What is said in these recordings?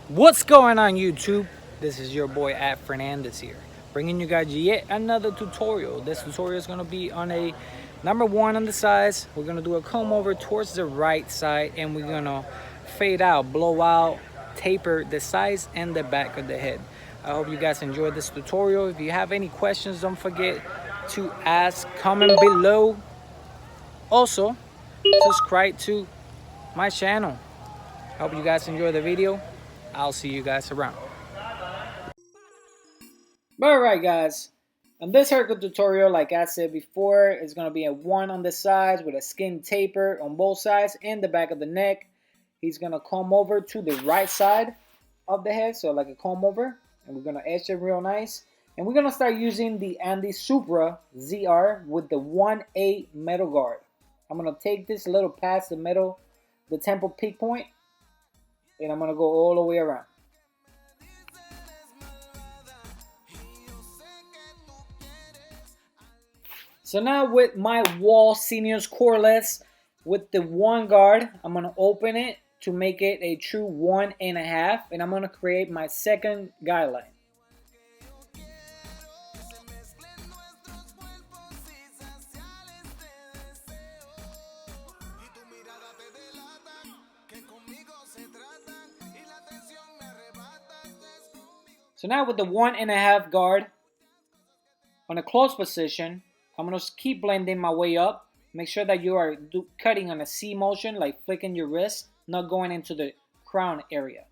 What's going on YouTube? This is your boy at Fernandez here, bringing you guys yet another tutorial. This tutorial is going to be on a number one on the sides. We're going to do a comb over towards the right side, and we're going to fade out, blow out, taper the sides and the back of the head. I hope you guys enjoyed this tutorial. If you have any questions, don't forget to ask, comment below. Also, subscribe to my channel. Hope you guys enjoy the video. I'll see you guys around. Alright guys, on this haircut tutorial, like I said before, it's going to be a one on the sides with a skin taper on both sides and the back of the neck. He's going to comb over to the right side of the head, so like a comb over, and we're going to edge it real nice. And we're going to start using the Andy Supra ZR with the 1A metal guard. I'm going to take this a little past the middle, the temple peak point, and I'm going to go all the way around. So now with my Wall Seniors Coreless with the one guard, I'm going to open it to make it a true 1.5, and I'm going to create my second guideline. So now with the 1.5 guard on a close position, I'm going to keep blending my way up. Make sure that you are cutting on a C motion, like flicking your wrist, not going into the crown area.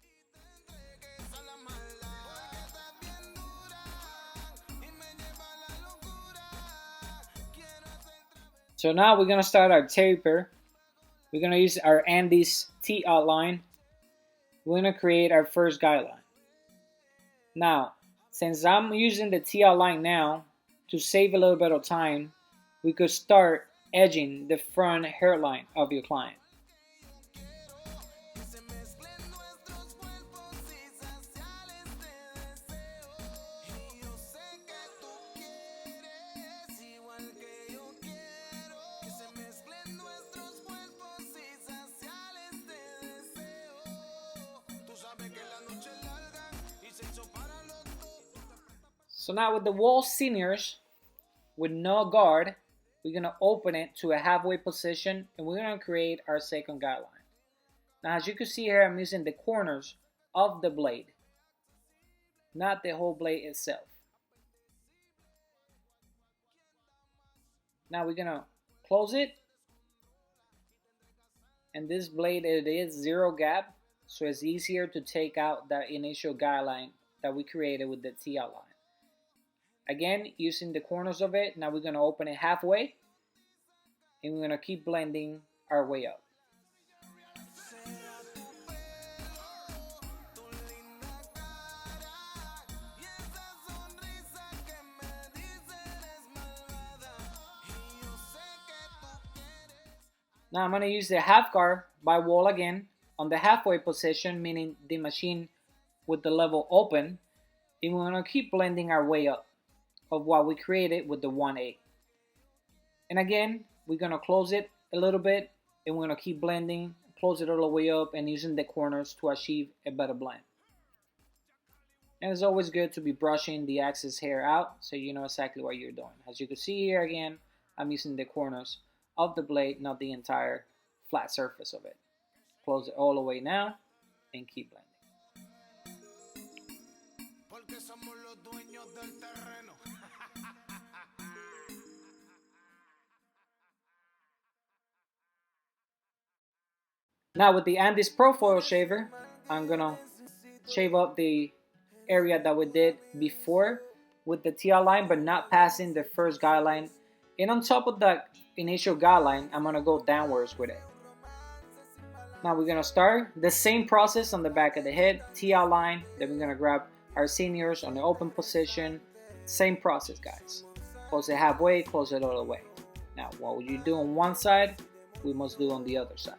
So now we're going to start our taper. We're going to use our Andy's T outline. We're going to create our first guideline. Now, since I'm using the T outline now, to save a little bit of time, we could start edging the front hairline of your client. So now with the Wall Seniors, with no guard, we're going to open it to a halfway position, and we're going to create our second guideline. Now as you can see here, I'm using the corners of the blade, not the whole blade itself. Now we're going to close it, and this blade, it is zero gap, so it's easier to take out that initial guideline that we created with the T outline. Again, using the corners of it, now we're going to open it halfway, and we're going to keep blending our way up. Now I'm going to use the half guard by wall again on the halfway position, meaning the machine with the level open, and we're going to keep blending our way up of what we created with the 1A. And again, we're going to close it a little bit, and we're going to keep blending, close it all the way up, and using the corners to achieve a better blend. And it's always good to be brushing the excess hair out so you know exactly what you're doing. As you can see here again, I'm using the corners of the blade, not the entire flat surface of it. Close it all the way now and keep blending. Now with the Andy's Profile Shaver, I'm gonna shave up the area that we did before with the T outline, but not passing the first guideline. And on top of that initial guideline, I'm gonna go downwards with it. Now we're gonna start the same process on the back of the head, T outline, then we're gonna grab our seniors on the open position. Same process, guys. Close it halfway, close it all the way. Now what you do on one side, we must do on the other side.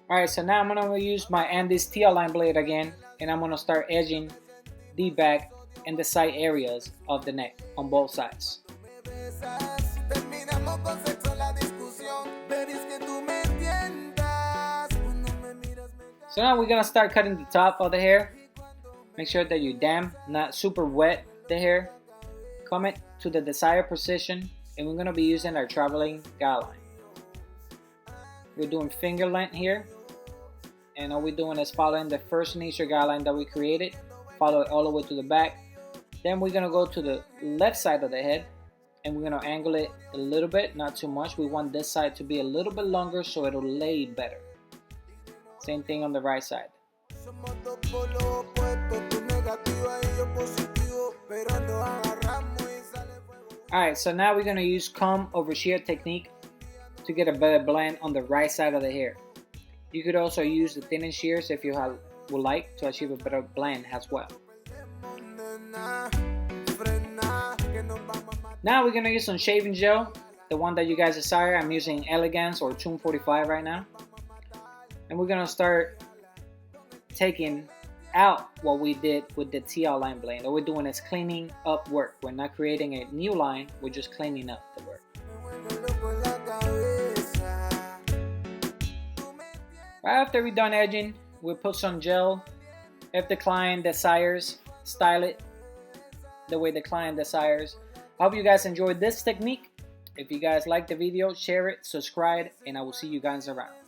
Alright, so now I'm going to use my Andy's T-line blade again, and I'm going to start edging the back and the side areas of the neck on both sides. So now we're going to start cutting the top of the hair. Make sure that you damp, not super wet the hair. Comb it to the desired position, and we're going to be using our traveling guideline. We're doing finger length here, and all we're doing is following the first initial guideline that we created. Follow it all the way to the back. Then we're going to go to the left side of the head, and we're going to angle it a little bit, not too much. We want this side to be a little bit longer so it'll lay better. Same thing on the right side. Alright, so now we're going to use comb over shear technique to get a better blend on the right side of the hair. You could also use the thinning shears if you would like to achieve a better blend as well. Now we're going to use some shaving gel, the one that you guys desire. I'm using Elegance or Tune 45 right now. And we're going to start taking out what we did with the TL line blend. All we're doing is cleaning up work. We're not creating a new line, we're just cleaning up the work. Right after we're done edging, we'll put some gel. If the client desires, style it the way the client desires. I hope you guys enjoyed this technique. If you guys like the video, share it, subscribe, and I will see you guys around.